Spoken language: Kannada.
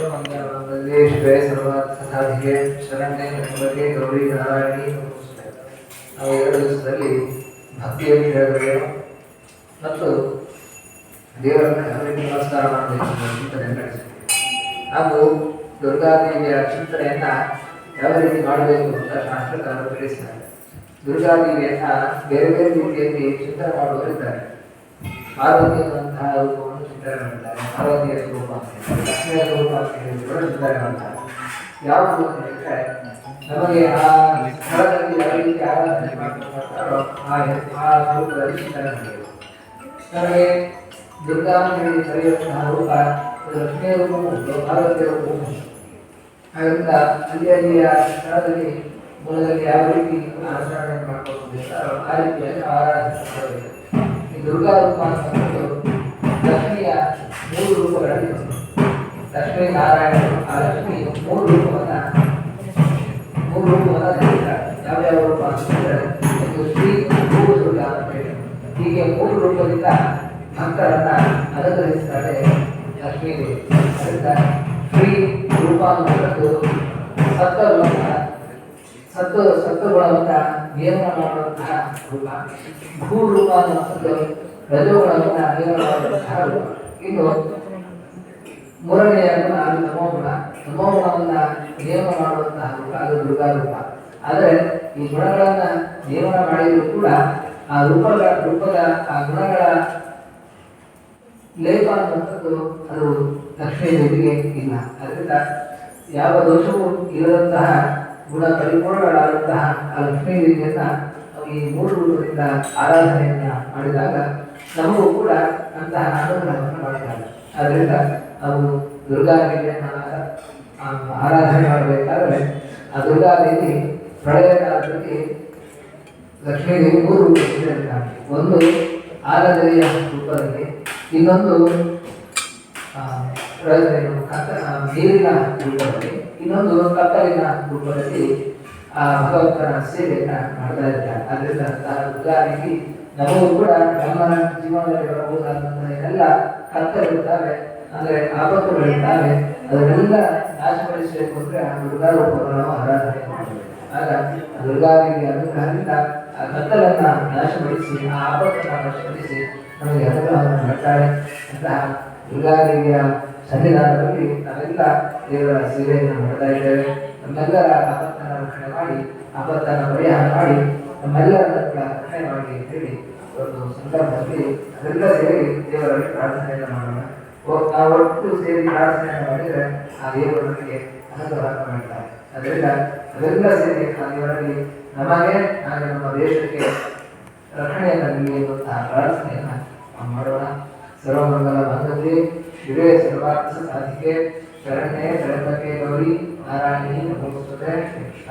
सर्वमंगलमांगल्ये शिवे सर्वार्थसाधिके शरण्ये त्र्यंबके ಗೌರಿ ನಾರಾಯಣಿ ನಮೋಸ್ತುತೆ. ನಾವು 2 ದಿವಸದಲ್ಲಿ ಭಕ್ತಿಯನ್ನು ಹೇಳಬೇಕು ಮತ್ತು ದೇವರನ್ನು ಅವರಿಗೆ ನಮಸ್ಕಾರ ಮಾಡಬೇಕು ಚಿಂತನೆ ನಡೆಸಬೇಕು. ನಾವು ದುರ್ಗಾದೇವಿಯ ಚಿಂತನೆಯನ್ನ ಯಾವ ರೀತಿ ಮಾಡಬೇಕು ಅಂತ ಶಾಸ್ತ್ರಕಾರರು ತಿಳಿಸಿದ್ದಾರೆ. ದುರ್ಗಾದೇವಿಯನ್ನ ಬೇರೆ ಬೇರೆ ರೀತಿಯಲ್ಲಿ ಚಿಂತನೆ ಮಾಡುವವರಿದ್ದಾರೆ. ಪಾರ್ವತಿಯಂತಹ ರೂಪವನ್ನು ಚಿಂತನೆ ಮಾಡ್ತಾರೆ, ಪಾರ್ವತಿಯ ಸ್ವರೂಪ ಲಕ್ಷ್ಮಿಯ ಸ್ವರೂಪ ಅಂತ ಹೇಳಿದ್ರು ಚಿಂತನೆ ಮಾಡ್ತಾರೆ. ಯಾವುದು ಅಂತ ಹೇಳಿದ್ರೆ ನಮಗೆ ಆ ಸ್ಥಳದಲ್ಲಿ ಯಾವ ರೀತಿ ಆರಾಧನೆ ಮಾಡ್ತಾರೋ ಆ ಸ್ವರೂಪದಲ್ಲಿ ಚಿಂತನೆ ಮಾಡಬೇಕು. ನಮಗೆ ದುರ್ಗಾ ಹೇಳಿ ಕರೆಯುವಂತಹ ರೂಪ ಲಕ್ಷ್ಮಿಯ ರೂಪವೂ ಉಂಟು, ಪಾರ್ವತಿಯ ರೂಪವೂ ಉಂಟು. ಆದ್ದರಿಂದ ಅಲ್ಲಿಯ ಸ್ಥಳದಲ್ಲಿ ಮೂಲದಲ್ಲಿ ಯಾವ ರೀತಿ ಆಚರಣೆ ಮಾಡ್ಕೊಂಡು ಆ ರೀತಿಯಲ್ಲಿ ಆರಾಧನೆ ಮಾಡಬೇಕು. ಈ ದುರ್ಗಾ ರೂಪ ಅನ್ನೋದು ಲಕ್ಷ್ಮಿಯ 3 ರೂಪಗಳಲ್ಲಿ ಲಕ್ಷ್ಮೀ ನಾರಾಯಣ. ಆ ಲಕ್ಷ್ಮಿ 3 ರೂಪವನ್ನ ಧರಿಸ್ತಾರೆ. ಯಾವ್ಯಾವ ರೂಪ ಅಂತಂದ್ರೆ ಒಂದು ಶ್ರೀ ಭೂ ದುರ್ಗಾ ಅಂತ ಹೇಳಿ ಹೀಗೆ 3 ರೂಪದಿಂದ ಭಕ್ತರನ್ನ ಅಲಂಕರಿಸ್ತಾರೆ ಲಕ್ಷ್ಮೀ ದೇವಿ. ಅದರಿಂದ ಶ್ರೀ ರೂಪ ಅನ್ನೋದು ಸತ್ವಗುಣವನ್ನ ನಿಯಮನ ಮಾಡುವಂತಹ ರೂಪ. ಭೂ ರೂಪ ಅನ್ನುವಂಥದ್ದು ರಜೋಗುಣವನ್ನ ನಿಯಮನ ಮಾಡುವಂತಹ ರೂಪ. ಇನ್ನು 3ನೆಯ ಗುಣ ಅದು ತಮೋಗುಣವನ್ನ ನಿಯಮನ ಮಾಡುವಂತಹ ರೂಪ, ಅದು ದುರ್ಗಾ ರೂಪ. ಆದರೆ ಈ ಗುಣಗಳನ್ನ ನಿಯಮನ ಮಾಡಿದರೂ ಕೂಡ ಆ ರೂಪದ ಆ ಗುಣಗಳ ಲೇಪ ಅನ್ನುವಂಥದ್ದು ಅದು ಲಕ್ಷ್ಮೀ ದೇವಿಗೆ ಇಲ್ಲ. ಅದರಿಂದ ಯಾವ ದೋಷವೂ ಇಲ್ಲದಂತಹ ಗುಣ ಪರಿಪೂರ್ಣಗಳಾದಂತಹ ಆ ಲಕ್ಷ್ಮೀ ದೇವಿಯನ್ನ ಈ 3 ರೂಪದಿಂದ ಆರಾಧನೆಯನ್ನ ಮಾಡಿದಾಗ ನಮಗೂ ಕೂಡ ಅಂತಹ ಅನುಗ್ರಹವನ್ನು ಮಾಡಿದ್ದಾರೆ. ಆದ್ದರಿಂದ ನಾವು ದುರ್ಗಾದೇವಿಯನ್ನ ಆರಾಧನೆ ಮಾಡಬೇಕಾದ್ರೆ ಆ ದುರ್ಗಾದೇವಿ ಪ್ರಳಯ ಕಾಲದಲ್ಲಿ ಲಕ್ಷ್ಮೀದೇವಿ 3 ರೂಪದಲ್ಲಿ, ಒಂದು ಆಲದೆಲೆಯ ರೂಪದಲ್ಲಿ, ಇನ್ನೊಂದು ನೀರಿನ ರೂಪದಲ್ಲಿ, ಇನ್ನೊಂದು ಕತ್ತಲಿನ ರೂಪದಲ್ಲಿ ಆ ಭಗವಂತನ ಸೇವೆಯನ್ನ ಮಾಡ್ತಾ ಇದ್ದಾರೆ. ಅದರಿಂದ ದುರ್ಗಾದೇವಿ ನಮಗೂ ಕೂಡ ನಮ್ಮ ಜೀವನದಲ್ಲಿ ಬರಬಹುದಾದಂತಹ ಎಲ್ಲ ಕತ್ತಲಿರುತ್ತವೆ, ಅಂದ್ರೆ ಆಪತ್ತುಗಳಿದ್ದಾವೆ, ಅದನ್ನೆಲ್ಲ ನಾಶಪಡಿಸಬೇಕು ಅಂದ್ರೆ ಆ ದುರ್ಗಾ ರೂಪವನ್ನು ನಾವು ಆರಾಧನೆ ಮಾಡಬೇಕು. ಆಗ ದುರ್ಗಾದೇವಿಯ ಅನುಗ್ರಹದಿಂದ ಆ ಕತ್ತಲನ್ನ ನಾಶಪಡಿಸಿ ಆ ಆಪತ್ತನ್ನು ನಾಶಪಡಿಸಿ ನಮಗೆ ಅನುಗ್ರಹವನ್ನು ಮಾಡ್ತಾಳೆ. ಅಂತಹ ದುರ್ಗಾದೇವಿಯ ಸನ್ನಿಧಾನದಲ್ಲಿ ನಾವೆಲ್ಲ ದೇವರ ಸೇವೆಯನ್ನು ಮಾಡ್ತಾ ಇದ್ದೇವೆ. ನಮ್ಮೆಲ್ಲರ ಆಪತ್ತನ್ನು ರಕ್ಷಣೆ ಮಾಡಿ, ಆಪತ್ತನ್ನು ಪರಿಹಾರ ಮಾಡಿ, ನಮ್ಮೆಲ್ಲರ ರಕ್ಷಣೆ ಮಾಡಿ ಅಂತ ಹೇಳಿ ಒಂದು ಸಂದರ್ಭದಲ್ಲಿ ಅದೆಲ್ಲ ಸೇರಿ ದೇವರಲ್ಲಿ ಪ್ರಾರ್ಥನೆಯನ್ನು ಮಾಡೋಣ. ನಾವು ಒಟ್ಟು ಸೇರಿ ಪ್ರಾರ್ಥನೆಯನ್ನು ಮಾಡಿದರೆ ಆ ದೇವರು ನಮಗೆ ಅನುಗ್ರಹ ಮಾಡ್ತಾರೆ. ಅದರಿಂದ ಅದೆಲ್ಲ ಸೇರಿ ಆ ದೇವರಲ್ಲಿ ನಮಗೆ ಹಾಗೆ ನಮ್ಮ ದೇಶಕ್ಕೆ ರಕ್ಷಣೆಯನ್ನು ನೀಡಿ ಎನ್ನುವಂತಹ ಪ್ರಾರ್ಥನೆಯನ್ನು ಮಾಡೋಣ. ಸರ್ವಮಂಗಲ ಮಾಂಗಲ್ಯೆ ಶಿವೆ ಸರ್ವಾರ್ಥಸಾಧಿಕೆ ಶರಣ್ಯೆ ತ್ರ್ಯಂಬಕೆ ಗೌರಿ ನಾರಾಯಣಿ ನಮೋಸ್ತುತೆ. ಕೃಷ್ಣ.